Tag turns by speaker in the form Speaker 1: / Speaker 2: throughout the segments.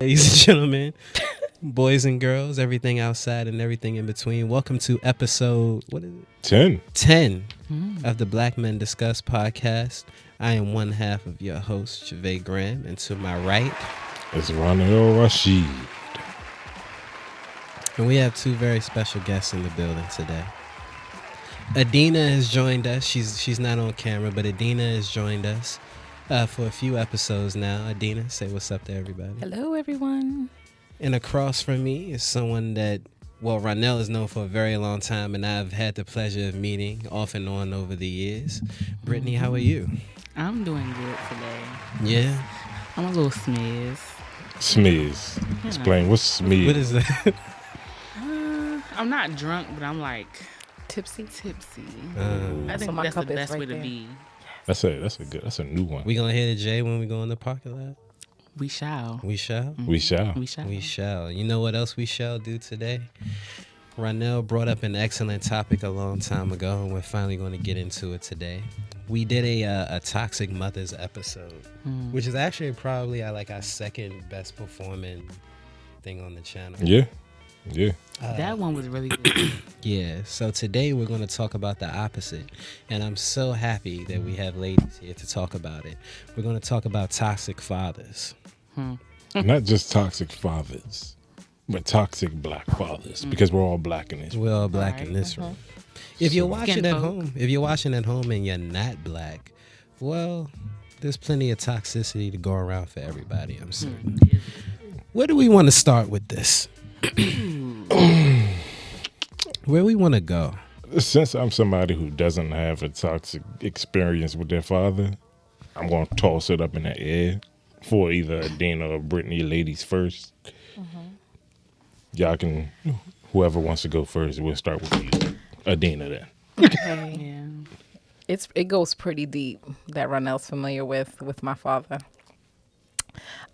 Speaker 1: Ladies and gentlemen, boys and girls, everything outside and everything in between. Welcome to episode, what is it? 10 of the Black Men Discuss podcast. I am one half of your host, Javay Graham, and to my right
Speaker 2: is Ronald Rashid.
Speaker 1: And we have two very special guests in the building today. Adina has joined us. She's not on camera, but Adina has joined us for a few episodes now. Adina, say what's up to everybody.
Speaker 3: Hello, everyone.
Speaker 1: And across from me is someone that, well, Ronell is known for a very long time, and I've had the pleasure of meeting off and on over the years. Brittany, how are you?
Speaker 3: I'm doing good today.
Speaker 1: Yeah?
Speaker 3: I'm a little smiz.
Speaker 2: Smiz. Explain. What's smiz?
Speaker 1: What is that?
Speaker 3: I'm not drunk, but I'm like
Speaker 4: tipsy.
Speaker 3: I think that's the best way to be.
Speaker 2: That's a new one.
Speaker 1: We gonna hit a J when we go in the parking lot?
Speaker 3: We shall.
Speaker 2: We shall.
Speaker 1: You know what else we shall do today? Ronell brought up an excellent topic a long time ago, and we're finally going to get into it today. We did a Toxic Mothers episode, which is actually probably our second best performing thing on the channel.
Speaker 2: Yeah.
Speaker 3: That one was really good.
Speaker 1: Yeah, so today we're going to talk about the opposite, and I'm so happy that we have ladies here to talk about it. We're going to talk about toxic fathers.
Speaker 2: Not just toxic fathers, but toxic black fathers, because we're all black in this room.
Speaker 1: We're all black in this room. If you're watching at home, and you're not black, well, there's plenty of toxicity to go around for everybody, I'm certain. Where do we want to start with this? Where we want to go?
Speaker 2: Since I'm somebody who doesn't have a toxic experience with their father, I'm going to toss it up in the air for either Adina or Brittany, ladies first. Y'all can, whoever wants to go first, we'll start with you. Adina then.
Speaker 4: Okay. Yeah. It goes pretty deep that Ronell's familiar with my father.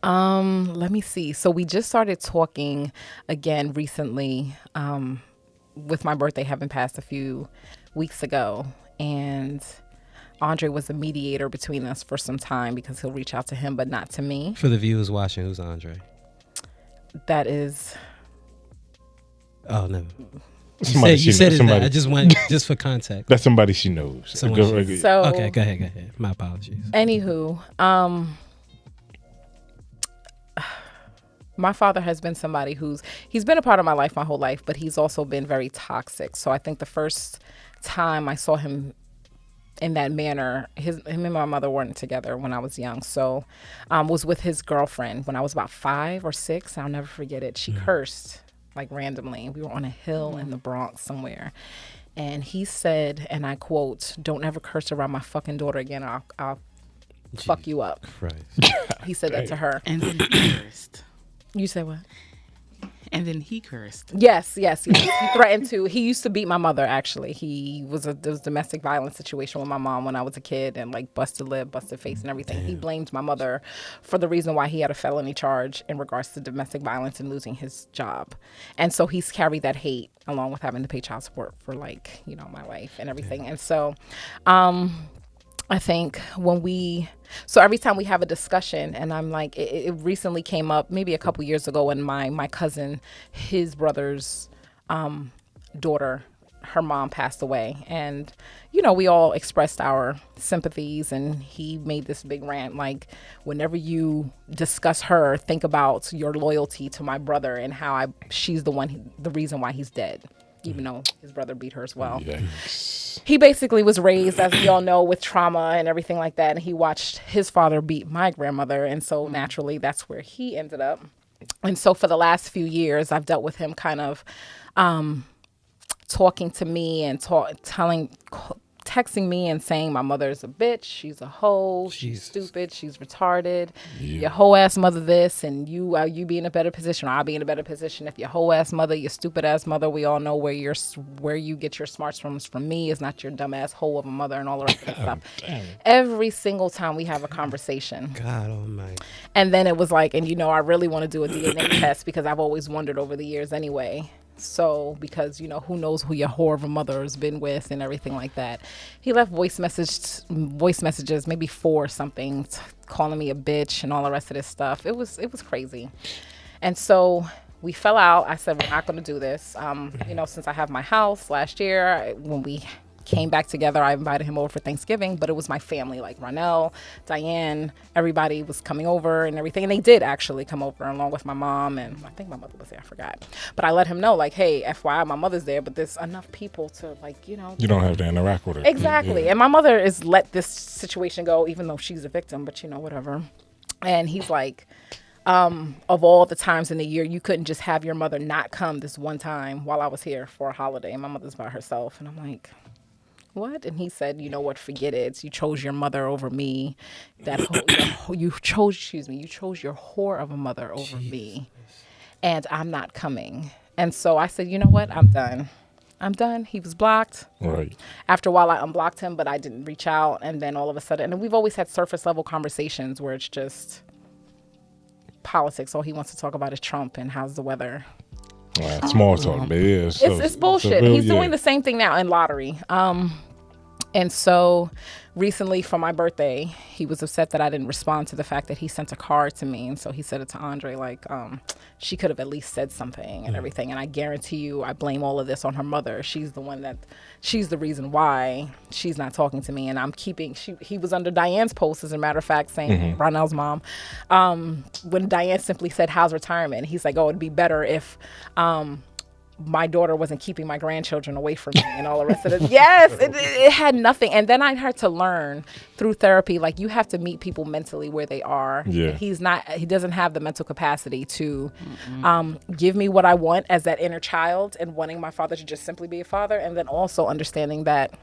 Speaker 4: Let me see. So we just started talking again recently, with my birthday having passed a few weeks ago, and Andre was a mediator between us for some time because he'll reach out to him, but not to me.
Speaker 1: For the viewers watching, who's Andre?
Speaker 4: That is.
Speaker 1: Oh, no.
Speaker 2: You
Speaker 1: said it. I just went just for context.
Speaker 2: That's somebody she knows.
Speaker 1: Okay, go ahead. My apologies.
Speaker 4: Anywho, my father has been somebody he's been a part of my life my whole life, but he's also been very toxic. So I think the first time I saw him in that manner, him and my mother weren't together when I was young. So was with his girlfriend when I was about 5 or 6. I'll never forget it. She cursed like randomly. We were on a hill in the Bronx somewhere. And he said, and I quote, "Don't ever curse around my fucking daughter again. I'll fuck you up."
Speaker 1: Christ.
Speaker 4: He said that to her.
Speaker 3: And then he cursed.
Speaker 4: You say what?
Speaker 3: And then he cursed.
Speaker 4: Yes. He threatened to. He used to beat my mother, actually. There was a domestic violence situation with my mom when I was a kid, and like busted lip, busted face and everything. Damn. He blamed my mother for the reason why he had a felony charge in regards to domestic violence and losing his job. And so he's carried that hate along with having to pay child support for my life and everything. Damn. And so I think so every time we have a discussion, and I'm like, it recently came up maybe a couple years ago when my cousin, his brother's daughter, her mom passed away. And, we all expressed our sympathies, and he made this big rant, like, whenever you discuss her, think about your loyalty to my brother and how she's the reason why he's dead. Even though his brother beat her as well. Yikes. He basically was raised, as we all know, with trauma and everything like that. And he watched his father beat my grandmother. And so naturally, that's where he ended up. And so for the last few years, I've dealt with him kind of talking to me and texting me and saying my mother's a bitch, she's a hoe, she's stupid, she's retarded, your hoe ass mother this, and you be in a better position, or I'll be in a better position if your hoe ass mother, your stupid ass mother, we all know where you get your smarts from me, is not your dumb ass hoe of a mother and all the rest of that stuff. Every single time we have a conversation.
Speaker 1: God almighty.
Speaker 4: And then it was like, and I really want to do a DNA test because I've always wondered over the years anyway. So, because, who knows who your whore of a mother has been with and everything like that. He left voice messages, maybe 4 or something, calling me a bitch and all the rest of this stuff. It was crazy. And so we fell out. I said, we're not going to do this. Since I have my house last year, when we came back together, I invited him over for Thanksgiving, but it was my family, like Ronell, Diane, everybody was coming over and everything. And they did actually come over along with my mom, and I think my mother was there, I forgot. But I let him know, like, hey, FYI, my mother's there, but there's enough people to, like,
Speaker 2: You don't have to interact with her.
Speaker 4: Exactly. Yeah. And my mother is let this situation go, even though she's a victim, but whatever. And he's like, of all the times in the year, you couldn't just have your mother not come this one time while I was here for a holiday. And my mother's by herself. And I'm like, what? And he said, you know what, forget it. You chose your mother over me. You chose your whore of a mother over me. And I'm not coming. And so I said, you know what? I'm done. He was blocked.
Speaker 2: Right.
Speaker 4: After a while, I unblocked him, but I didn't reach out. And then all of a sudden, and we've always had surface level conversations where it's just politics. All he wants to talk about is Trump and how's the weather.
Speaker 2: Small talk, baby. Yeah,
Speaker 4: it's bullshit. He's doing the same thing now in lottery. And so recently for my birthday, he was upset that I didn't respond to the fact that he sent a card to me. And so he said it to Andre, like, she could have at least said something and everything. And I guarantee you, I blame all of this on her mother. She's the reason why she's not talking to me. And he was under Diane's post, as a matter of fact, saying, Ronell's mom, when Diane simply said, how's retirement? He's like, oh, it'd be better if, my daughter wasn't keeping my grandchildren away from me and all the rest of it. Yes, it had nothing. And then I had to learn through therapy, like, you have to meet people mentally where they are.
Speaker 2: Yeah.
Speaker 4: He doesn't have the mental capacity to give me what I want as that inner child and wanting my father to just simply be a father. And then also understanding that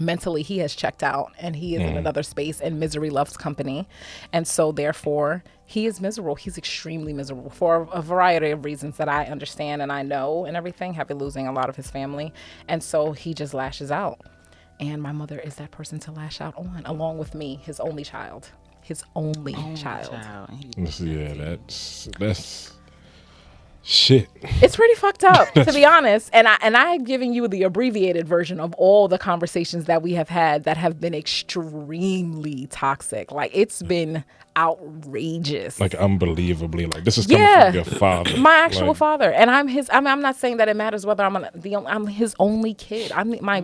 Speaker 4: mentally he has checked out and he is in another space, and misery loves company. And so therefore he is miserable. He's extremely miserable for a variety of reasons that I understand and I know and everything, having losing a lot of his family. And so he just lashes out. And my mother is that person to lash out on, along with me, his only child. His only child.
Speaker 2: Yeah, that's shit.
Speaker 4: It's pretty fucked up, to be honest. And I'm giving you the abbreviated version of all the conversations that we have had that have been extremely toxic. Like, it's been outrageous.
Speaker 2: Like, unbelievably. Like, this is coming from your father.
Speaker 4: My actual father. And I'm not saying that it matters whether I'm his only kid.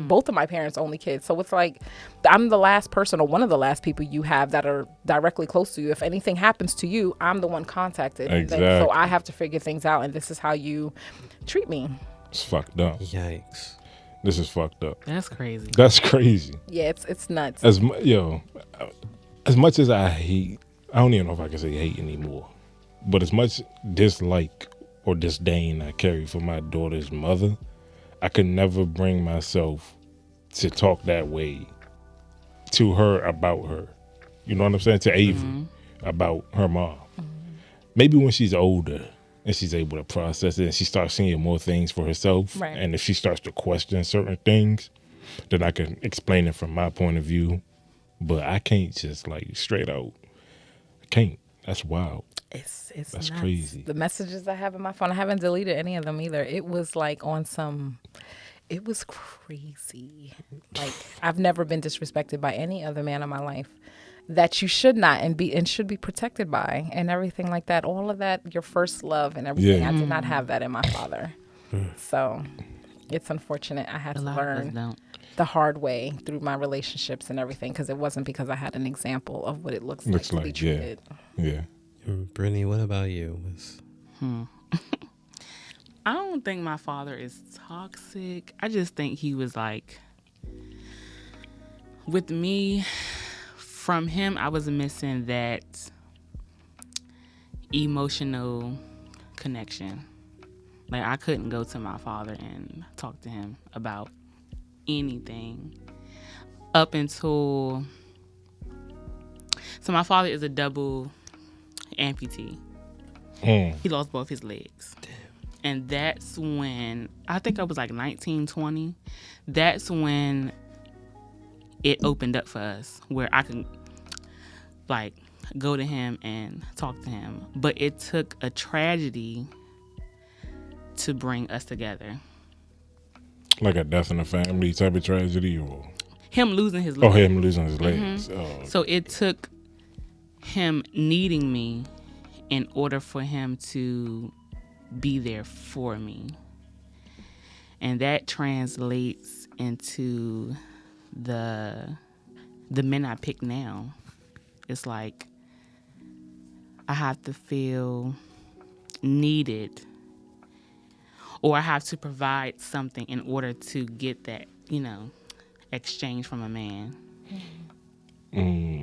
Speaker 4: Both of my parents' only kids. So it's like, I'm the last person or one of the last people you have that are directly close to you. If anything happens to you, I'm the one contacted.
Speaker 2: Exactly.
Speaker 4: So I have to figure things out, and this is how you treat me.
Speaker 2: It's fucked up.
Speaker 1: Yikes.
Speaker 2: This is fucked up.
Speaker 3: That's crazy.
Speaker 2: That's crazy.
Speaker 4: Yeah, it's nuts.
Speaker 2: As much as I hate, I don't even know if I can say hate anymore, but as much dislike or disdain I carry for my daughter's mother, I could never bring myself to talk that way to her about her. You know what I'm saying? To Avery about her mom. Maybe when she's older and she's able to process it and she starts seeing more things for herself,
Speaker 4: right.
Speaker 2: And if she starts to question certain things, then I can explain it from my point of view. But I can't just, like, straight out. I can't. That's wild.
Speaker 4: It's
Speaker 2: That's
Speaker 4: nuts.
Speaker 2: crazy.
Speaker 4: The messages I have in my phone, I haven't deleted any of them either. It was like it was crazy. Like, I've never been disrespected by any other man in my life that you should not and should be protected by, and everything like that. All of that, your first love and everything.
Speaker 2: Yeah.
Speaker 4: I did not have that in my father. So it's unfortunate. I had to learn the hard way through my relationships and everything, because it wasn't because I had an example of what it looks like to be treated.
Speaker 2: Yeah.
Speaker 1: Brittany, what about you?
Speaker 3: I don't think my father is toxic. I just think he was like, with me, from him, I was missing that emotional connection. Like, I couldn't go to my father and talk to him about anything up until, so my father is a double amputee. He lost both his legs. Damn. And that's when, I think I was like 19, 20. That's when it opened up for us, where I can, like, go to him and talk to him. But it took a tragedy to bring us together.
Speaker 2: Like a death in the family type of tragedy, or
Speaker 3: him losing his legs.
Speaker 2: Oh, him losing his legs. Oh.
Speaker 3: So it took him needing me in order for him to be there for me. And that translates into the men I pick now. It's like I have to feel needed, or I have to provide something in order to get that, exchange from a man.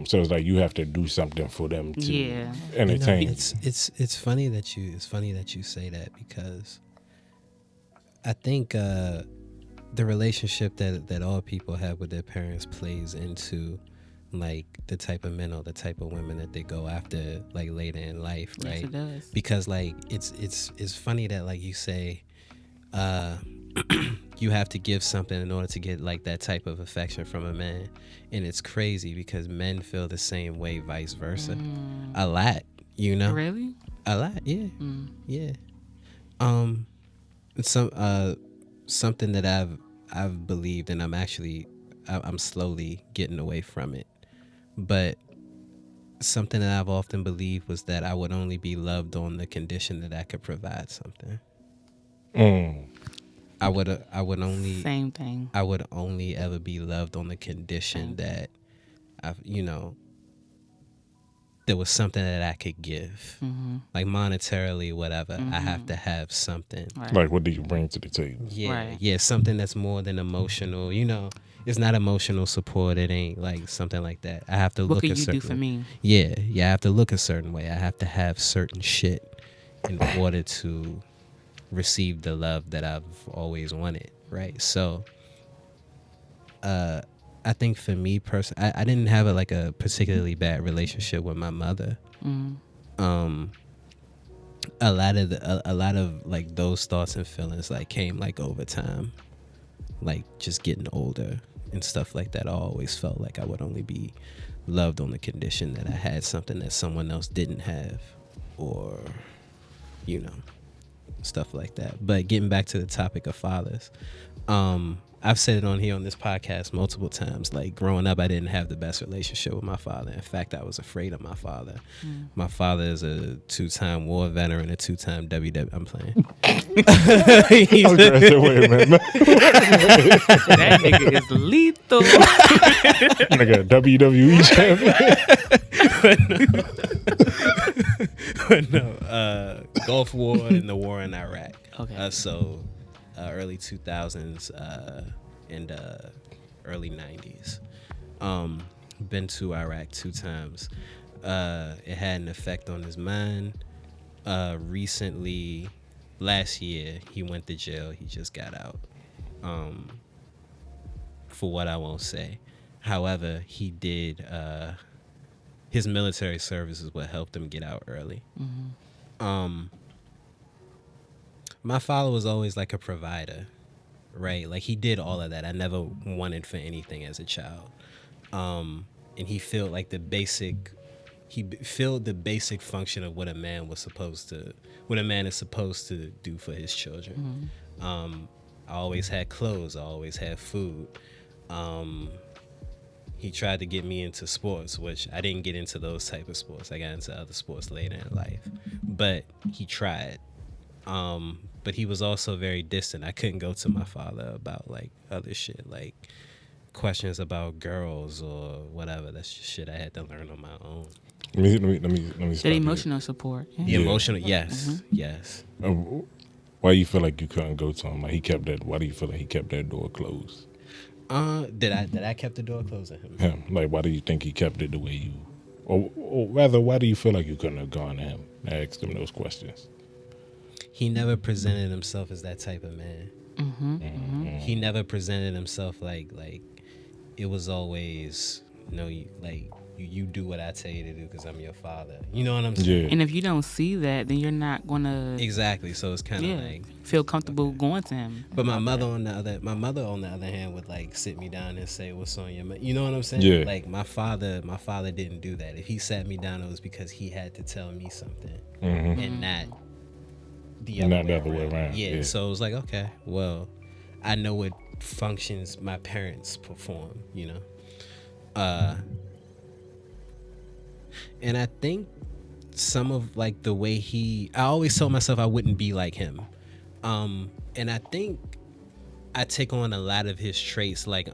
Speaker 2: So it's like you have to do something for them to entertain.
Speaker 1: It's funny that you say that, because I think the relationship that all people have with their parents plays into like the type of men or the type of women that they go after like later in life, right?
Speaker 3: Yes, it does.
Speaker 1: Because like it's funny that like you say you have to give something in order to get like that type of affection from a man, and it's crazy because men feel the same way, vice versa. A lot,
Speaker 3: Really?
Speaker 1: a lot, yeah. Yeah. Something that I've believed, and I'm slowly getting away from it, but something that I've often believed was that I would only be loved on the condition that I could provide something. I would only
Speaker 3: Same thing.
Speaker 1: I would only ever be loved on the condition that there was something that I could give, like monetarily, whatever. I have to have something.
Speaker 3: Right.
Speaker 2: Like, what do you bring to the table?
Speaker 1: Yeah,
Speaker 3: Right.
Speaker 1: yeah, something that's more than emotional. It's not emotional support. It ain't like something like that. I have to
Speaker 3: What
Speaker 1: look
Speaker 3: could
Speaker 1: a
Speaker 3: you
Speaker 1: certain
Speaker 3: do for me?
Speaker 1: Yeah, I have to look a certain way. I have to have certain shit in order to receive the love that I've always wanted, right? So I think for me personally, I didn't have a particularly bad relationship with my mother. A lot of like those thoughts and feelings like came like over time, like just getting older and stuff like that. I always felt like I would only be loved on the condition that I had something that someone else didn't have, or stuff like that. But getting back to the topic of fathers, I've said it on here on this podcast multiple times. Like growing up, I didn't have the best relationship with my father. In fact, I was afraid of my father. My father is a 2-time war veteran, a 2-time WW. I'm playing.
Speaker 2: I was gonna say, wait a minute.
Speaker 3: That nigga is lethal.
Speaker 2: Nigga, WWE champion.
Speaker 1: No, Gulf War and the war in Iraq.
Speaker 3: Okay.
Speaker 1: So early 2000s and early 90s. Been to Iraq 2 times. It had an effect on his mind. Recently, last year, he went to jail. He just got out. For what I won't say. However, he did. His military service is what helped him get out early. My father was always like a provider, right? Like he did all of that. I never wanted for anything as a child. And he filled like he filled the basic function of what a man is supposed to do for his children. I always had clothes. I always had food. He tried to get me into sports, which I didn't get into those type of sports. I got into other sports later in life, but he tried. But he was also very distant. I couldn't go to my father about like other shit, like questions about girls or whatever. That's just shit I had to learn on my own.
Speaker 2: Let me stop
Speaker 3: That emotional support.
Speaker 1: The
Speaker 3: Yeah.
Speaker 1: emotional, yes.
Speaker 2: Why you feel like you couldn't go to him? Like why do you feel like he kept that door closed?
Speaker 1: Did I kept the door closed on him?
Speaker 2: Him. Like, why do you think he kept it the way you, or rather, why do you feel like you couldn't have gone to him and asked him those questions?
Speaker 1: He never presented himself as that type of man. He never presented himself like it was always you do what I tell you to do because I'm your father. You know what I'm saying?
Speaker 2: Yeah.
Speaker 3: And if you don't see that, then you're not gonna
Speaker 1: Exactly. So it's kind of like
Speaker 3: feel comfortable going to him.
Speaker 1: But my mother on the other hand would like sit me down and say, "What's on your mind?" You know what I'm saying?
Speaker 2: Yeah.
Speaker 1: Like my father didn't do that. If he sat me down, it was because he had to tell me something, and not the other way around. Yeah. So it was like, okay, well, I know what functions my parents perform. You know, and I think some of like the way I always told myself I wouldn't be like him. And I think I take on a lot of his traits like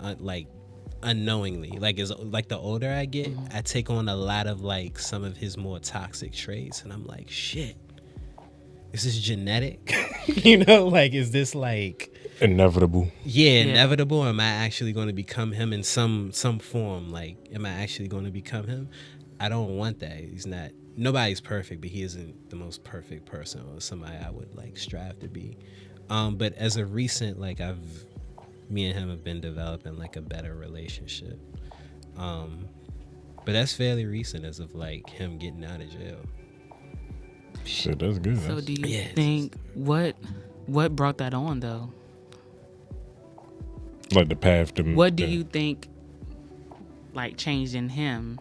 Speaker 1: unknowingly. Like as like the older I get, I take on a lot of like some of his more toxic traits, and I'm like, shit, is this genetic? You know, like is this like
Speaker 2: inevitable?
Speaker 1: Yeah, inevitable. Am I actually going to become him in some form? Like, am I actually going to become him? I don't want that. He's not. Nobody's perfect, but he isn't the most perfect person or somebody I would like strive to be. But as a recent, like me and him have been developing like a better relationship. But that's fairly recent, as of like him getting out of jail.
Speaker 2: Shit, that's good.
Speaker 3: So do you think what brought that on though?
Speaker 2: Like the path to.
Speaker 3: What do you think like changed in him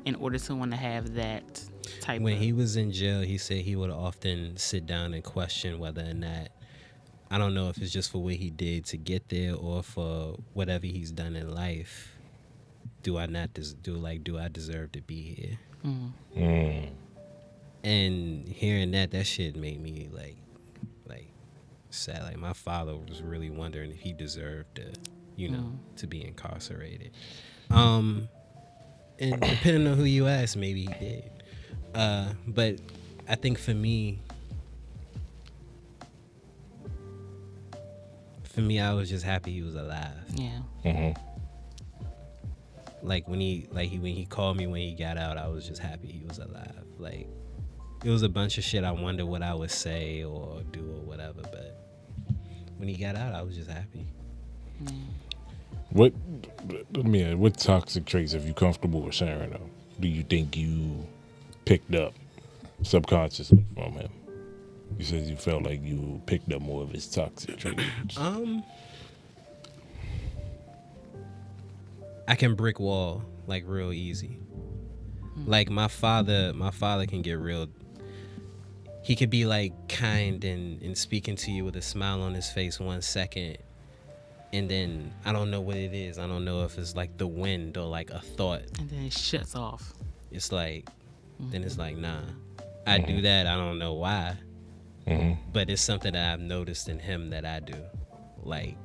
Speaker 3: in order to want to have that type
Speaker 1: When
Speaker 3: of...
Speaker 1: he was in jail, he said he would often sit down and question whether or not, I don't know if it's just for what he did to get there or for whatever he's done in life. Do I deserve to be here? And hearing that shit made me like sad. Like my father was really wondering if he deserved to, to be incarcerated. And depending on who you ask, maybe he did. But I think for me, I was just happy he was alive.
Speaker 3: Yeah.
Speaker 2: Mm-hmm.
Speaker 1: Like when he called me when he got out, I was just happy he was alive. Like it was a bunch of shit I wondered what I would say or do or whatever, but when he got out, I was just happy.
Speaker 2: What toxic traits, if you comfortable with sharing them, do you think you picked up subconsciously from him? You said you felt like you picked up more of his toxic traits.
Speaker 1: I can brick wall like real easy. Like my father can get real. He could be like kind and speaking to you with a smile on his face 1 second, and then I don't know what it is. I don't know if it's like the wind or like a thought.
Speaker 3: And then it shuts off.
Speaker 1: It's like, then it's like, nah. I do that. I don't know why. But it's something that I've noticed in him that I do. Like,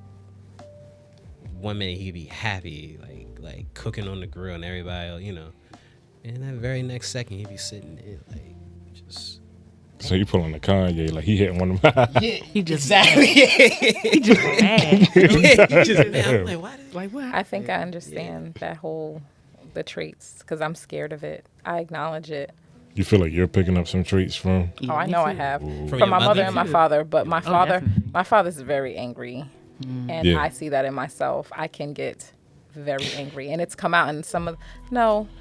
Speaker 1: 1 minute he'd be happy, like cooking on the grill and everybody, and that very next second he'd be sitting there like just.
Speaker 2: So you pulling a Kanye, like he hitting one of them.
Speaker 1: Yeah,
Speaker 3: he just
Speaker 1: exactly.
Speaker 3: he just mad.
Speaker 1: He just mad. I'm like, why?
Speaker 3: Like what?
Speaker 4: I think I understand the traits because I'm scared of it. I acknowledge it.
Speaker 2: You feel like you're picking up some traits from?
Speaker 3: Yeah,
Speaker 4: I
Speaker 3: me
Speaker 4: know
Speaker 3: too.
Speaker 4: I have.
Speaker 1: From
Speaker 4: From
Speaker 1: your
Speaker 4: my mother
Speaker 1: mother?
Speaker 4: and my father, but my
Speaker 3: definitely.
Speaker 4: father's very angry. And
Speaker 2: Yeah.
Speaker 4: I see that in myself. I can get very angry, and it's come out in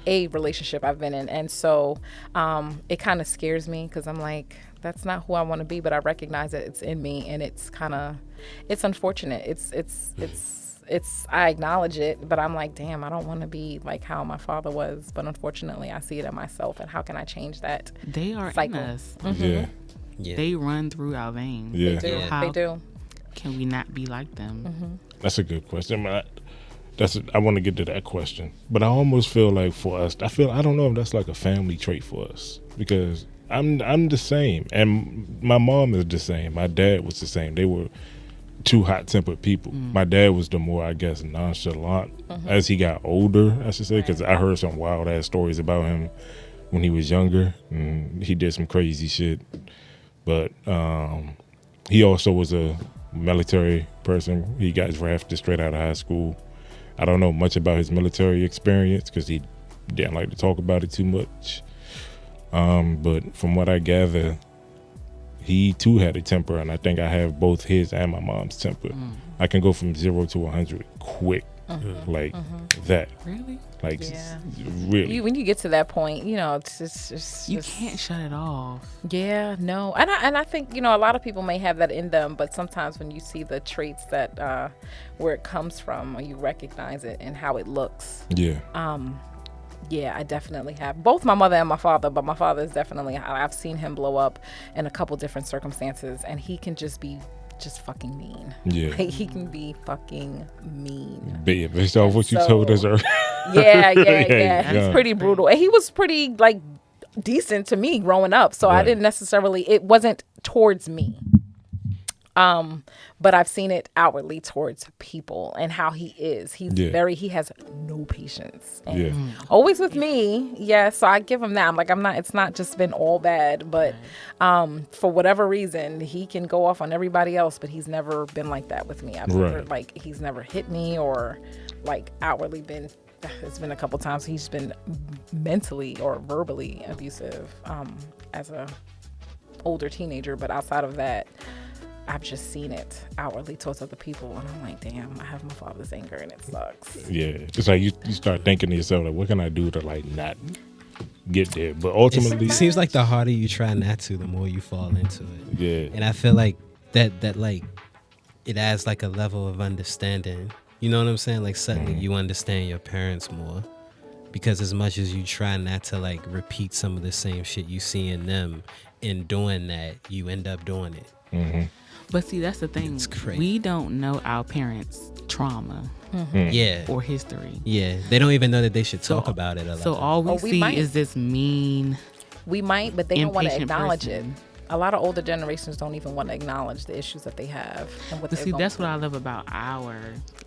Speaker 4: a relationship I've been in, and so it kind of scares me because I'm like, that's not who I want to be, but I recognize that it's in me, and it's unfortunate. It's I acknowledge it, but I'm like, damn, I don't want to be like how my father was, but unfortunately I see it in myself, and how can I change that?
Speaker 3: They are
Speaker 4: cycle.
Speaker 3: in us.
Speaker 2: Yeah.
Speaker 1: Yeah.
Speaker 3: They run through our veins.
Speaker 2: Yeah.
Speaker 4: They do.
Speaker 1: Yeah.
Speaker 3: How
Speaker 4: They do.
Speaker 3: can we not be like them?
Speaker 2: That's a good question. I want to get to that question, but I almost feel like for us, I don't know if that's like a family trait for us, because I'm the same, and my mom is the same. My dad was the same. They were two hot-tempered people. My dad was the more, I guess, nonchalant as he got older, I should say, because I heard some wild ass stories about him when he was younger, and he did some crazy shit. But he also was a military person. He got drafted straight out of high school. I don't know much about his military experience because he didn't like to talk about it too much. But from what I gather, he too had a temper, and I think I have both his and my mom's temper. I can go from 0 to 100 quick, like that.
Speaker 3: Really?
Speaker 2: Like,
Speaker 4: Yeah.
Speaker 2: really.
Speaker 4: When you get to that point, it's just
Speaker 3: You can't shut it off.
Speaker 4: Yeah, no, and I think a lot of people may have that in them, but sometimes when you see the traits that where it comes from, or you recognize it and how it looks.
Speaker 2: Yeah.
Speaker 4: Yeah, I definitely have both my mother and my father, but my father is definitely, I've seen him blow up in a couple different circumstances, and he can just be fucking mean.
Speaker 2: Yeah.
Speaker 4: Like, he can be fucking mean.
Speaker 2: Based off what you
Speaker 4: So-
Speaker 2: told us earlier.
Speaker 4: Yeah.
Speaker 2: Yeah.
Speaker 4: He's pretty brutal, and he was pretty like decent to me growing up. So I didn't necessarily, it wasn't towards me. But I've seen it outwardly towards people and how he is. He has no patience. And always with me. Yeah. So I give him that. I'm like, it's not just been all bad, but, for whatever reason, he can go off on everybody else, but he's never been like that with me. I've never, like, he's never hit me or like outwardly been, it's been a couple times he's been mentally or verbally abusive, as a older teenager. But outside of that, I've just seen it outwardly towards other people, and I'm like, damn, I have my father's anger, and it sucks.
Speaker 2: Yeah, it's like you start thinking to yourself, like, what can I do to like not get there? But ultimately,
Speaker 1: it seems like the harder you try not to, the more you fall into it.
Speaker 2: Yeah,
Speaker 1: and I feel like that like it adds like a level of understanding. You know what I'm saying? Like suddenly you understand your parents more, because as much as you try not to like repeat some of the same shit you see in them, in doing that, you end up doing it.
Speaker 2: Mm-hmm.
Speaker 3: But see, that's the thing. We don't know our parents' trauma.
Speaker 1: Yeah.
Speaker 3: Or history.
Speaker 1: Yeah. They don't even know that they should talk about it a lot.
Speaker 3: So all we see is this mean.
Speaker 4: We might, but they don't want to acknowledge it. A lot of older generations don't even want to acknowledge the issues that they have. And what
Speaker 3: but see, that's what I love about our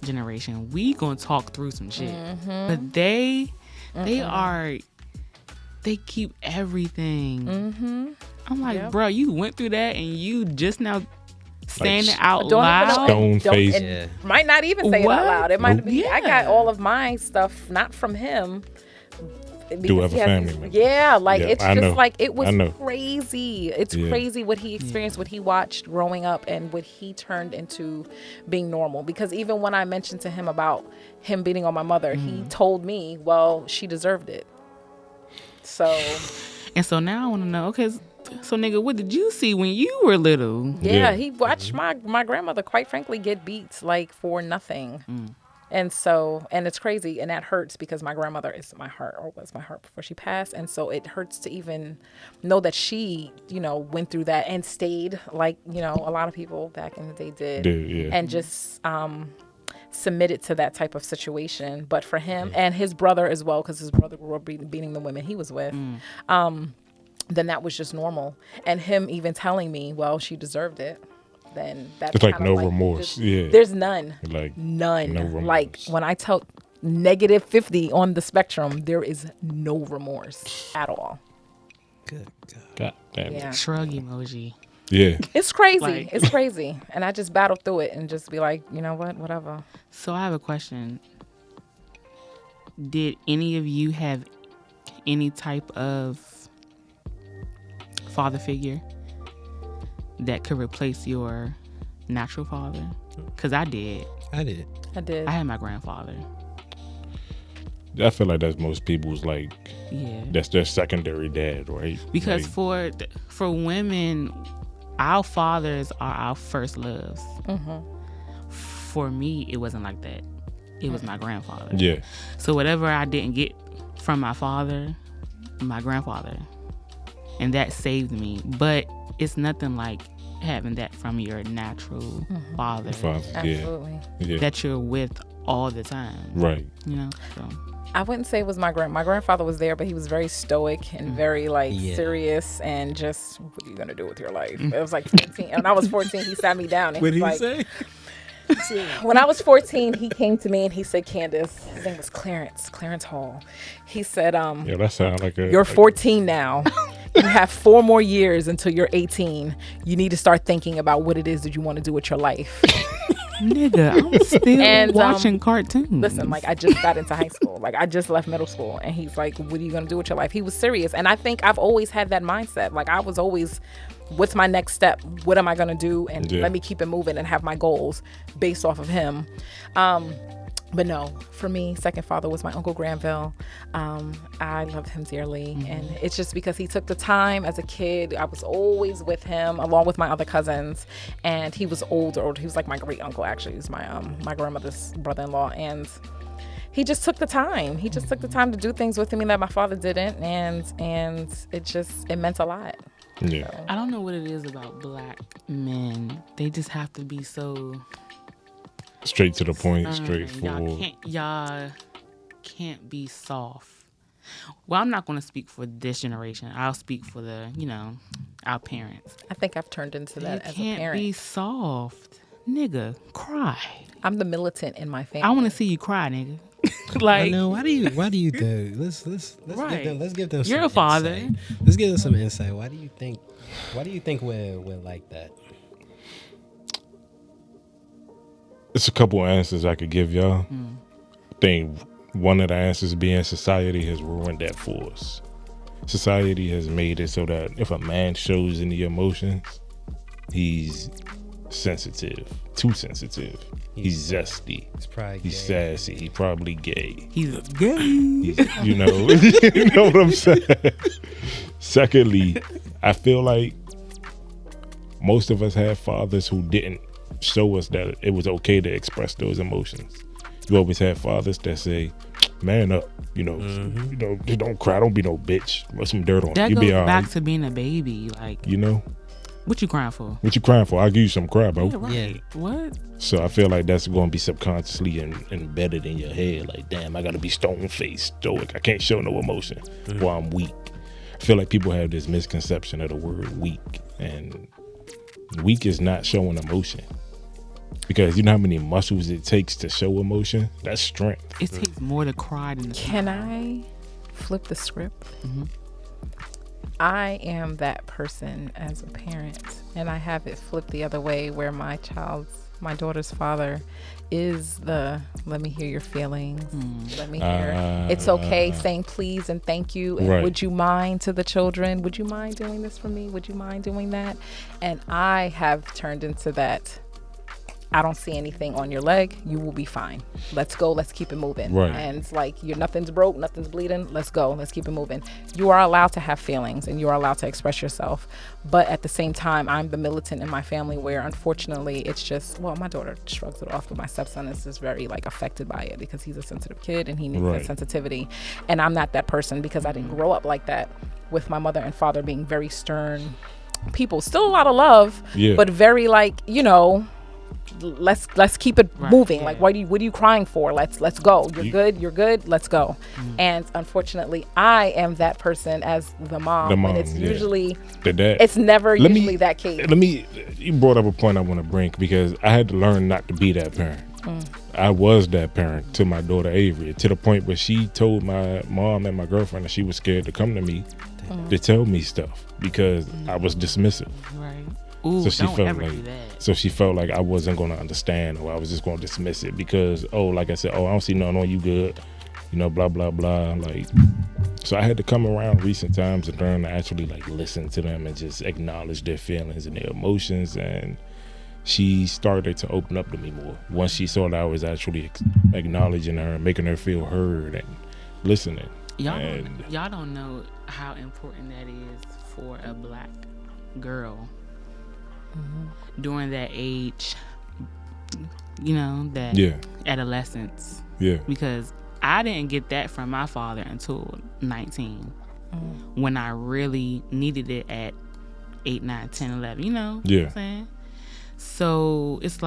Speaker 3: generation. We gonna talk through some shit. But they keep everything. I'm like, bro, you went through that and you just now saying it out loud.
Speaker 2: Stone face.
Speaker 4: Might not even say it out loud. It might be. I got all of my stuff not from him.
Speaker 2: Do have a family member.
Speaker 4: Yeah, like it's just
Speaker 2: know.
Speaker 4: like it was crazy. It's crazy what he experienced, what he watched growing up, and what he turned into being normal. Because even when I mentioned to him about him beating on my mother, he told me, well, she deserved it. So.
Speaker 3: And so now I want to know, okay, so nigga, what did you see when you were little?
Speaker 4: Yeah, he watched my grandmother, quite frankly, get beat like for nothing. And so, and it's crazy, and that hurts because my grandmother is my heart, or was my heart before she passed. And so it hurts to even know that she, went through that and stayed like, a lot of people back in the day did. And just submitted to that type of situation. But for him and his brother as well, because his brother grew up beating the women he was with, then that was just normal. And him even telling me, well, she deserved it. Then that's
Speaker 2: it's like no remorse.
Speaker 4: There's none.
Speaker 2: Like
Speaker 4: none.
Speaker 2: No remorse.
Speaker 4: Like when I tell -50 on the spectrum, there is no remorse at all.
Speaker 1: Good
Speaker 2: God damn it.
Speaker 3: Shrug emoji.
Speaker 2: Yeah.
Speaker 4: It's crazy. It's crazy. And I just battle through it and just be like, you know what, whatever.
Speaker 3: So I have a question. Did any of you have any type of father figure that could replace your natural father? Because I did.
Speaker 1: I
Speaker 3: I had my grandfather.
Speaker 2: I feel like that's most people's like.
Speaker 3: Yeah.
Speaker 2: That's their secondary dad, right?
Speaker 3: Because
Speaker 2: like,
Speaker 3: for women, our fathers are our first loves. For me, it wasn't like that. It was my grandfather.
Speaker 2: Yeah.
Speaker 3: So whatever I didn't get from my father, my grandfather, and that saved me. But it's nothing like having that from your natural father.
Speaker 4: Absolutely.
Speaker 2: Yeah.
Speaker 3: That you're with all the time.
Speaker 2: Right.
Speaker 3: So.
Speaker 4: I wouldn't say it was my grandfather was there, but he was very stoic and very serious and just, what are you going to do with your life? It was like 14. And when I was 14, he sat me down. And
Speaker 1: what did he
Speaker 4: say?
Speaker 1: say?
Speaker 4: When I was 14, he came to me and he said, Candace, his name was Clarence Hall. He said,
Speaker 2: yeah, that sounds like
Speaker 4: you're 14 now. You have 4 more years until you're 18. You need to start thinking about what it is that you want to do with your life.
Speaker 3: Nigga, I'm still watching cartoons.
Speaker 4: Listen, like I just got into high school. Like I just left middle school. And he's like, what are you going to do with your life? He was serious. And I think I've always had that mindset. Like I was always, what's my next step? What am I going to do? And let me keep it moving and have my goals based off of him. But no, for me, second father was my Uncle Granville. I love him dearly. And it's just because he took the time as a kid. I was always with him along with my other cousins. And he was older. He was like my great uncle, actually. He was my grandmother's brother-in-law. And he just took the time. He just took the time to do things with me that my father didn't. And it meant a lot.
Speaker 2: Yeah.
Speaker 3: I don't know what it is about black men. They just have to be so...
Speaker 2: straight to the point, straightforward.
Speaker 3: Y'all can't be soft. Well, I'm not going to speak for this generation. I'll speak for our parents.
Speaker 4: I think I've turned into that as a
Speaker 3: Can't
Speaker 4: parent.
Speaker 3: be soft, nigga. Cry.
Speaker 4: I'm the militant in my family.
Speaker 3: I want to see you cry, nigga.
Speaker 1: I know. Why do you do? Let's
Speaker 3: Right.
Speaker 1: give them.
Speaker 3: You're
Speaker 1: some
Speaker 3: a father.
Speaker 1: Insight. Let's give them some insight. Why do you think we're like that?
Speaker 2: It's a couple answers I could give y'all. I think one of the answers being society has ruined that for us. Society has made it so that if a man shows any emotions, he's sensitive, too sensitive. He's zesty. He's sassy. He's probably gay.
Speaker 3: He's gay.
Speaker 2: You know what I'm saying? Secondly, I feel like most of us have fathers who didn't show us that it was okay to express those emotions. You always have fathers that say, man up, just don't cry, don't be no bitch, rub some dirt on
Speaker 3: That
Speaker 2: you.
Speaker 3: goes
Speaker 2: Be all
Speaker 3: back
Speaker 2: right.
Speaker 3: to being a baby. Like, what you crying for?
Speaker 2: What you crying for? I'll give you some cry, bro.
Speaker 3: Yeah, right.
Speaker 1: Yeah.
Speaker 3: What?
Speaker 2: So I feel like that's going to be subconsciously embedded in your head. Like, damn, I got to be stone-faced, stoic. I can't show no emotion or I'm weak. I feel like people have this misconception of the word weak. And weak is not showing emotion. Because you know how many muscles it takes to show emotion? That's strength.
Speaker 3: It takes more to cry than to
Speaker 4: Can I flip the script? I am that person as a parent, and I have it flipped the other way, where my daughter's father is the let me hear your feelings, let me hear it's okay saying please and thank you, and
Speaker 2: Right.
Speaker 4: would you mind to the children, would you mind doing this for me, would you mind doing that? And I have turned into that. I don't see anything on your leg. You will be fine. Let's go. Let's keep it moving.
Speaker 2: Right.
Speaker 4: And it's like, nothing's broke, nothing's bleeding. Let's go. Let's keep it moving. You are allowed to have feelings and you are allowed to express yourself. But at the same time, I'm the militant in my family where unfortunately it's just, well, my daughter shrugs it off, but my stepson is just very affected by it because he's a sensitive kid and he needs that sensitivity. And I'm not that person because I didn't grow up like that, with my mother and father being very stern people. Still a lot of love, but very let's keep it moving. Like, what are you crying for? Let's go. You're good. Let's go. And unfortunately, I am that person as the mom. And it's usually
Speaker 2: the dad.
Speaker 4: It's never usually that case.
Speaker 2: You brought up a point I want to bring, because I had to learn not to be that parent. I was that parent to my daughter Avery, to the point where she told my mom and my girlfriend that she was scared to come to me to tell me stuff because I was dismissive.
Speaker 3: Right. Ooh,
Speaker 2: so she
Speaker 3: don't
Speaker 2: felt
Speaker 3: ever
Speaker 2: like
Speaker 3: do that.
Speaker 2: So she felt like I wasn't going to understand, or I was just going to dismiss it because, like I said, I don't see nothing on you, good, blah blah blah. So I had to come around recent times and learn to actually listen to them and just acknowledge their feelings and their emotions. And she started to open up to me more once she saw that I was actually acknowledging her and making her feel heard and listening.
Speaker 3: Y'all don't know how important that is for a black girl. During that age, that adolescence. Yeah. Because I didn't get that from my father until 19, when I really needed it at 8, 9, 10, 11. You know what I'm saying? So it's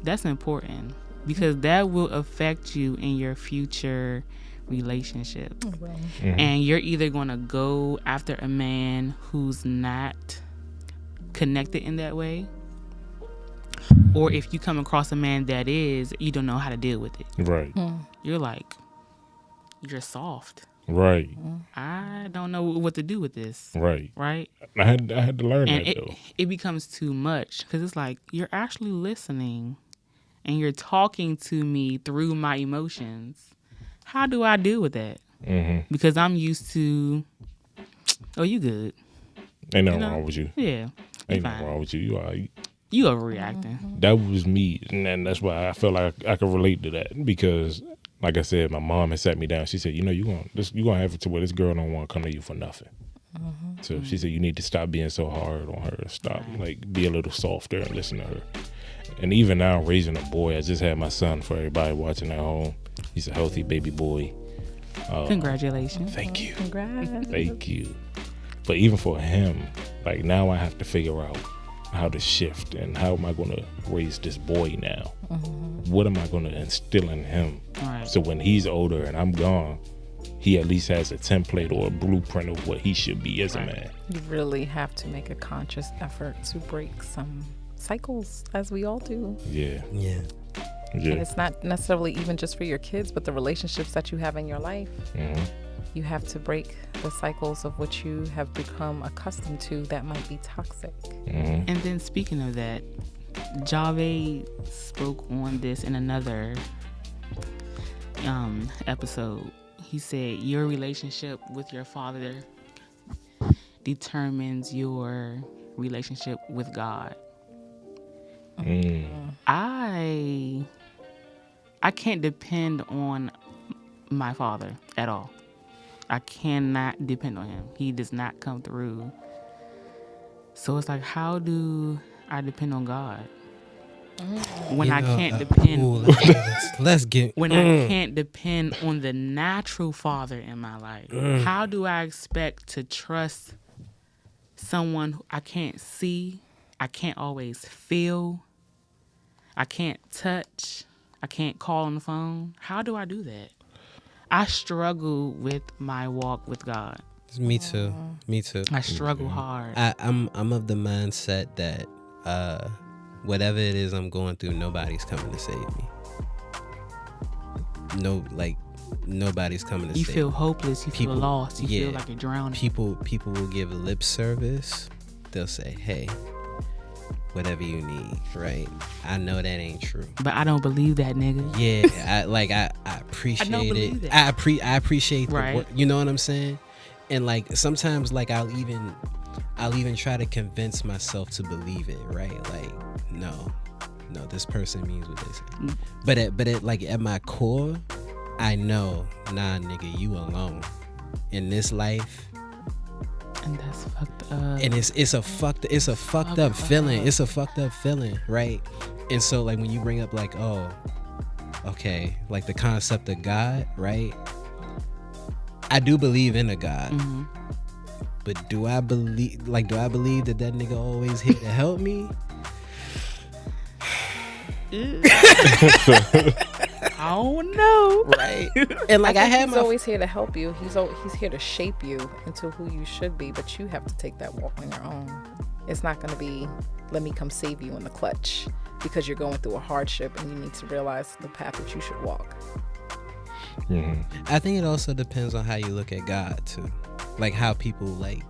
Speaker 3: that's important because that will affect you in your future relationship. And you're either going to go after a man who's not connected in that way, or if you come across a man that is, you don't know how to deal with it. Right. You're soft. Right. I don't know what to do with this. Right. Right.
Speaker 2: I had to learn
Speaker 3: and
Speaker 2: that though.
Speaker 3: It becomes too much because it's you're actually listening and you're talking to me through my emotions. How do I deal with that? Because I'm used to, oh, you good.
Speaker 2: Ain't nothing wrong with you.
Speaker 3: Yeah.
Speaker 2: Ain't nothing wrong with you. You all right.
Speaker 3: You overreacting.
Speaker 2: That was me. And that's why I felt like I could relate to that. Because, like I said, my mom had sat me down. She said, you're going to have it to where this girl don't want to come to you for nothing. So she said, you need to stop being so hard on her. Stop, be a little softer and listen to her. And even now, raising a boy, I just had my son, for everybody watching at home. He's a healthy baby boy.
Speaker 3: Congratulations.
Speaker 2: Thank you.
Speaker 4: Congrats.
Speaker 2: Thank you. But even for him, now I have to figure out how to shift and how am I going to raise this boy now? What am I going to instill in him?
Speaker 3: Right.
Speaker 2: So when he's older and I'm gone, he at least has a template or a blueprint of what he should be as a man.
Speaker 4: You really have to make a conscious effort to break some cycles, as we all do.
Speaker 2: Yeah.
Speaker 1: Yeah.
Speaker 4: And it's not necessarily even just for your kids, but the relationships that you have in your life.
Speaker 2: Mm-hmm.
Speaker 4: You have to break the cycles of what you have become accustomed to that might be toxic.
Speaker 2: Mm-hmm.
Speaker 3: And then speaking of that, Javed spoke on this in another episode. He said your relationship with your father determines your relationship with God. I can't depend on my father at all. I cannot depend on him. He does not come through. So it's like, how do I depend on God when I can't depend?
Speaker 1: Let's get
Speaker 3: when I can't depend on the natural father in my life. How do I expect to trust someone who I can't see, I can't always feel, I can't touch, I can't call on the phone? How do I do that? I struggle with my walk with God.
Speaker 1: Me too.
Speaker 3: I struggle hard.
Speaker 1: I'm of the mindset that whatever it is I'm going through, nobody's coming to save me. Nobody's coming to save me.
Speaker 3: You feel hopeless. You feel lost. You feel like you're drowning.
Speaker 1: People will give lip service. They'll say, "Hey, whatever you need," right? I know that ain't true,
Speaker 3: but I don't believe that, nigga.
Speaker 1: Yeah, I appreciate it. I appreciate the work. You know what I'm saying? And like sometimes, like I'll even try to convince myself to believe it, right? Like, no, this person means what they say. But at my core, I know, nah, nigga, you alone in this life.
Speaker 3: And that's fucked up.
Speaker 1: And it's a fucked up feeling. It's a fucked up feeling, right? And so like when you bring up like, oh, okay, like the concept of God, right? I do believe in a God. Mm-hmm. But do I believe that nigga always here to help me?
Speaker 3: I don't know.
Speaker 1: Right. And like
Speaker 4: he's always here to help you. He's here to shape you into who you should be, but you have to take that walk on your own. It's not going to be, let me come save you in the clutch because you're going through a hardship and you need to realize the path that you should walk.
Speaker 1: Mm-hmm. I think it also depends on how you look at God too. Like how people like